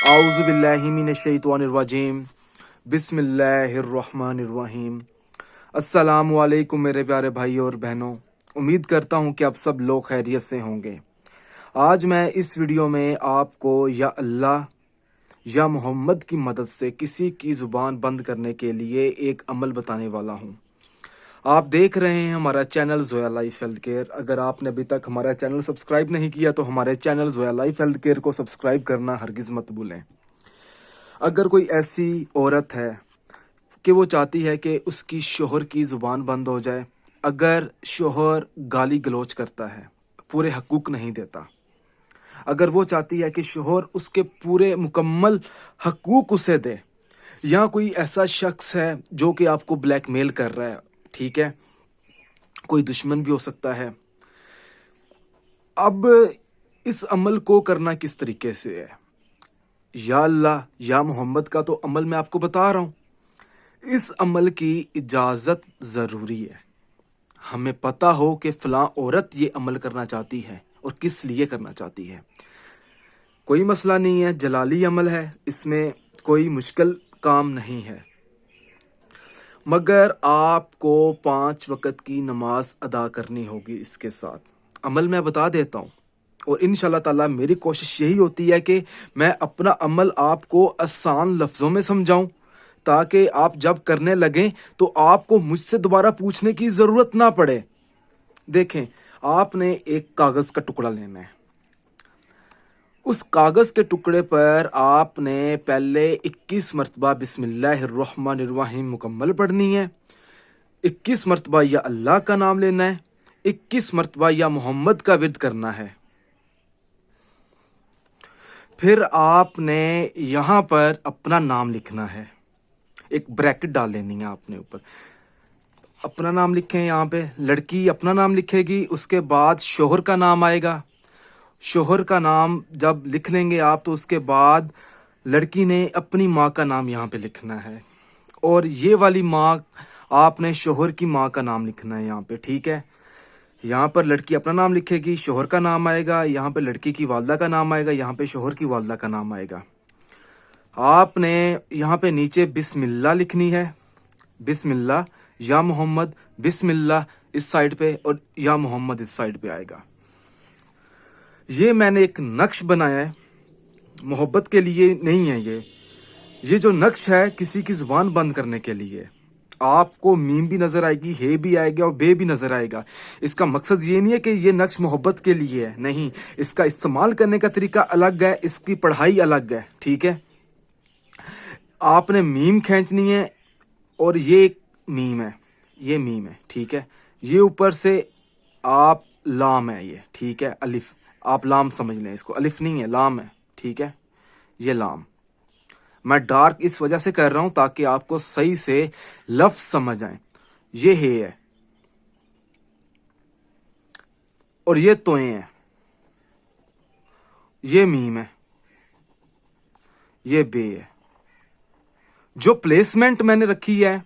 आऊज़ु बिल्लाहि मिनश्शैतानिर्रजीम बिस्मिल्लाहिर्रहमानिर्रहीम। अस्सलामु अलैकुम मेरे प्यारे भाई और बहनों, उम्मीद करता हूँ कि आप सब लोग खैरियत से होंगे। आज मैं इस वीडियो में आपको या अल्लाह या मोहम्मद की मदद से किसी की ज़ुबान बंद करने के लिए एक अमल बताने वाला हूँ। आप देख रहे हैं हमारा channel Zoya life health care. अगर आपने अभी तक हमारा चैनल सब्सक्राइब नहीं किया तो हमारे channel Zoya life health care को सब्सक्राइब करना हरगिज़ मत भूलें। अगर कोई ऐसी औरत है कि वो चाहती है कि उसकी शोहर की ज़ुबान बंद हो जाए, अगर शोहर गाली गलौज करता है, पूरे हकूक़ नहीं देता, अगर वो चाहती है कि शोहर उसके पूरे मुकम्मल हकूक़ उसे दे, या कोई ऐसा शख्स है जो कि आपको ब्लैकमेल कर रहा है, ठीक है, कोई दुश्मन भी हो सकता है। अब इस अमल को करना किस तरीके से है? या अल्लाह या मोहम्मद का तो अमल मैं आपको बता रहा हूँ। इस अमल की इजाज़त ज़रूरी है। हमें पता हो कि फ़लाँ औरत ये अमल करना चाहती है और किस लिए करना चाहती है। कोई मसला नहीं है, जलाली अमल है, इसमें कोई मुश्किल काम नहीं है, मगर आपको 5 वक़्त की नमाज अदा करनी होगी। इसके साथ अमल मैं बता देता हूँ और इंशाल्लाह ताला मेरी कोशिश यही होती है कि मैं अपना अमल आपको आसान लफ्ज़ों में समझाऊं, ताकि आप जब करने लगें तो आपको मुझसे दोबारा पूछने की ज़रूरत ना पड़े। देखें, आपने एक कागज़ का टुकड़ा लेना है। उस कागज़ के टुकड़े पर आपने पहले 21 मरतबा बिस्मिल्लाहिर्रहमानिर्रहीम मुकम्मल पढ़नी है, 21 मरतबा या अल्लाह का नाम लेना है, 21 मरतबा या मोहम्मद का विर्द करना है। फिर आपने यहाँ पर अपना नाम लिखना है, एक ब्रैकेट डाल लेनी है आपने ऊपर। अपना नाम लिखें, यहाँ पे लड़की अपना नाम लिखेगी, उसके बाद शोहर का नाम आएगा। शोहर का नाम जब लिख लेंगे आप तो उसके बाद लड़की ने अपनी माँ का नाम यहाँ पे लिखना है, और ये वाली माँ आपने शोहर की माँ का नाम लिखना है यहाँ पे, ठीक है। यहाँ पर लड़की अपना नाम लिखेगी, शोहर का नाम आएगा, यहाँ पे लड़की की वालदा का नाम आएगा, यहाँ पे शोहर की वालदा का नाम आएगा। आपने यहाँ पे नीचे बिस्मिल्लाह लिखनी है, बिस्मिल्लाह या मोहम्मद, बिस्मिल्लाह इस साइड पे और या मोहम्मद इस साइड पे आएगा। ये मैंने एक नक्श बनाया है, मोहब्बत के लिए नहीं है। ये जो नक्श है किसी की जुबान बंद करने के लिए। आपको मीम भी नजर आएगी, हे भी आएगा और बे भी नजर आएगा। इसका मकसद ये नहीं है कि ये नक्श मोहब्बत के लिए है, नहीं, इसका इस्तेमाल करने का तरीका अलग है, इसकी पढ़ाई अलग है, ठीक है। आपने मीम खींचनी है और ये एक मीम है, ये मीम है, ठीक है। ये ऊपर से आप लाम है, ये ठीक है, अलिफ, आप लाम समझ लें इसको, अलिफ नहीं है, लाम है, ठीक है। ये लाम मैं डार्क इस वजह से कर रहा हूं ताकि आपको सही से लफ्ज समझ आए। ये है और ये तोए हैं, ये मीम है, ये बे है। जो प्लेसमेंट मैंने रखी है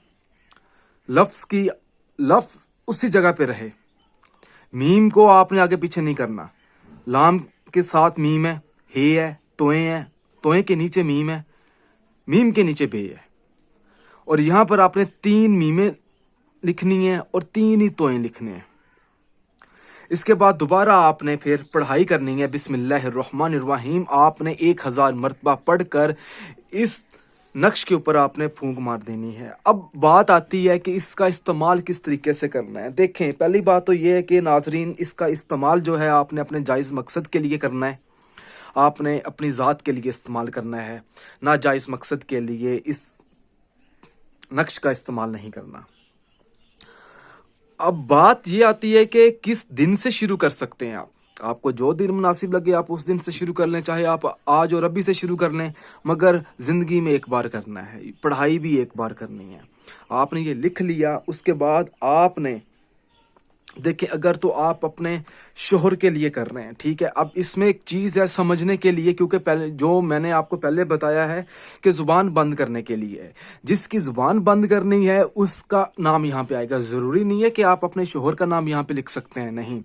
लफ्ज की, लफ्ज उसी जगह पे रहे। मीम को आपने आगे पीछे नहीं करना। लाम के साथ मीम है, हे है, तोए हैं, तोए के नीचे मीम है, मीम के नीचे बे है, और यहां पर आपने 3 मीमें लिखनी है और 3 ही तोए लिखने हैं। इसके बाद दोबारा आपने फिर पढ़ाई करनी है बिस्मिल्लाहिर्रहमानिर्रहीम। आपने 1000 मरतबा पढ़कर इस नक्श के ऊपर आपने फूंक मार देनी है। अब बात आती है कि इसका इस्तेमाल किस तरीके से करना है। देखें, पहली बात तो ये है कि नाजरीन, इसका इस्तेमाल जो है आपने अपने जायज़ मकसद के लिए करना है, आपने अपनी ज़ात के लिए इस्तेमाल करना है, नाजायज़ मकसद के लिए इस नक्श का इस्तेमाल नहीं करना। अब बात ये आती है कि किस दिन से शुरू कर सकते हैं आप। आपको जो दिन मुनासिब लगे आप उस दिन से शुरू कर लें, चाहे आप आज और अभी से शुरू कर लें, मगर ज़िंदगी में एक बार करना है, पढ़ाई भी एक बार करनी है। आपने ये लिख लिया, उसके बाद आपने देखें, अगर तो आप अपने شوہر کے لیے کر رہے ہیں، ٹھیک ہے۔ اب اس میں ایک چیز ہے سمجھنے کے لیے، کیونکہ پہلے جو میں نے آپ کو پہلے بتایا ہے کہ زبان بند کرنے کے لیے ہے، جس کی زبان بند کرنی ہے اس کا نام یہاں پہ آئے گا۔ ضروری نہیں ہے کہ آپ اپنے شوہر کا نام یہاں پہ لکھ سکتے ہیں، نہیں،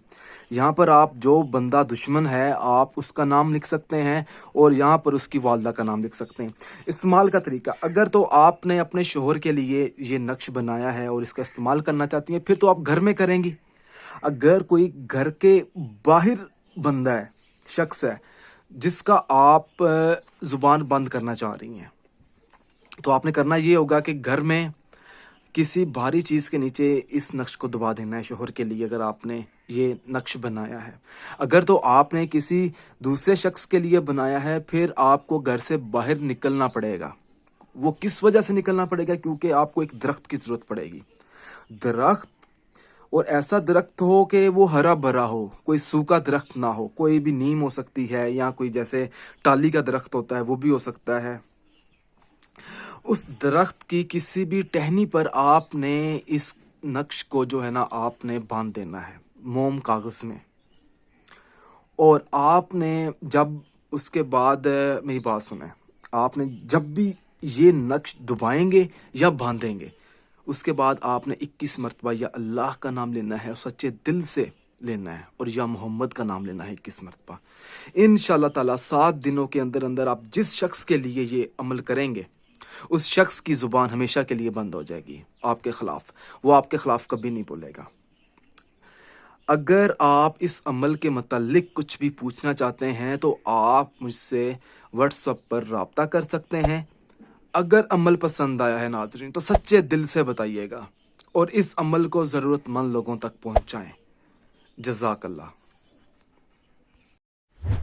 یہاں پر آپ جو بندہ دشمن ہے آپ اس کا نام لکھ سکتے ہیں، اور یہاں پر اس کی والدہ کا نام لکھ سکتے ہیں۔ استعمال کا طریقہ، اگر تو آپ نے اپنے شوہر کے لیے یہ نقش بنایا ہے اور اس کا استعمال کرنا چاہتی ہیں، پھر تو آپ گھر میں کریں گی۔ اگر کوئی گھر کے باہر بندہ ہے، شخص ہے، جس کا آپ زبان بند کرنا چاہ رہی ہیں، تو آپ نے کرنا یہ ہوگا کہ گھر میں کسی بھاری چیز کے نیچے اس نقش کو دبا دینا ہے شوہر کے لیے، اگر آپ نے یہ نقش بنایا ہے۔ اگر تو آپ نے کسی دوسرے شخص کے لیے بنایا ہے، پھر آپ کو گھر سے باہر نکلنا پڑے گا۔ وہ کس وجہ سے نکلنا پڑے گا؟ کیونکہ آپ کو ایک درخت کی ضرورت پڑے گی، درخت، اور ایسا درخت ہو کہ وہ ہرا بھرا ہو، کوئی سوکھا درخت نہ ہو، کوئی بھی نیم ہو سکتی ہے، یا کوئی جیسے ٹالی کا درخت ہوتا ہے وہ بھی ہو سکتا ہے۔ اس درخت کی کسی بھی ٹہنی پر آپ نے اس نقش کو جو ہے نا آپ نے باندھ دینا ہے موم کاغذ میں، اور آپ نے جب اس کے بعد میری بات سنیں، آپ نے جب بھی یہ نقش دبائیں گے یا باندھیں گے، اس کے بعد آپ نے 21 مرتبہ یا اللہ کا نام لینا ہے اور سچے دل سے لینا ہے، اور یا محمد کا نام لینا ہے 21 مرتبہ۔ انشاءاللہ تعالیٰ 7 دنوں کے اندر اندر آپ جس شخص کے لیے یہ عمل کریں گے، اس شخص کی زبان ہمیشہ کے لیے بند ہو جائے گی آپ کے خلاف، وہ آپ کے خلاف کبھی نہیں بولے گا۔ اگر آپ اس عمل کے متعلق کچھ بھی پوچھنا چاہتے ہیں تو آپ مجھ سے واٹس ایپ پر رابطہ کر سکتے ہیں۔ اگر عمل پسند آیا ہے ناظرین تو سچے دل سے بتائیے گا، اور اس عمل کو ضرورت مند لوگوں تک پہنچائیں۔ جزاک اللہ۔